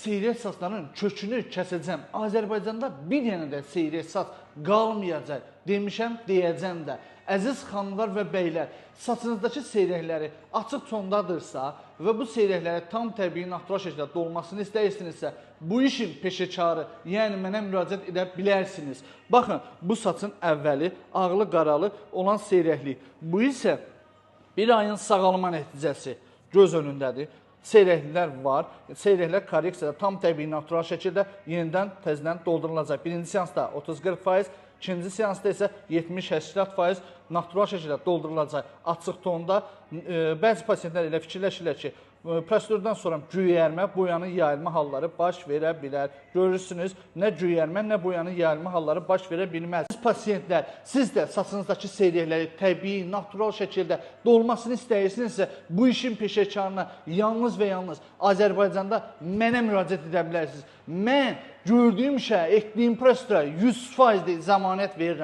seyrək saçların kökünü kəsəcəm. Azərbaycanda bir dənə də seyrək saç qalmayacaq. Demişəm, deyəcəm də. Əziz xanımlar və beylər, saçınızdakı seyrəkləri açıq tondadırsa və bu seyrəkləri tam təbii, natural şəkildə dolmasını istəyirsinizsə, bu işin peşəkarı, yəni mənə müraciət edə bilərsiniz. Baxın, bu saçın əvvəli ağlı qaralı olan seyrəklik. Bu isə bir ayın sağalma nəticəsi göz önündədir. Seyrəkliklər var. Seyrəklər korreksiyada tam təbii, natural şəkildə yenidən təzədən doldurulacaq. Birinci seansda 30-40%, ikinci seansda isə 70-80% natural şəkildə doldurulacaq. Açıq tonda bəzi pasientlər elə fikirləşirlər ki, prosedurdan sonra güyərmə, boyanın yayılma halları baş verə bilər. Görürsünüz, nə güyərmə, nə boyanın yayılma halları baş verə bilməz. Siz pasientlər, siz də saçınızdakı seyrəkləri təbii, natural şəkildə dolmasını istəyirsinizsə, bu işin peşəkarına yalnız və yalnız Azərbaycanda mənə müraciət edə bilərsiniz. Mən gördüyüm işə, etdiyim prosedura 100% zəmanət verirəm.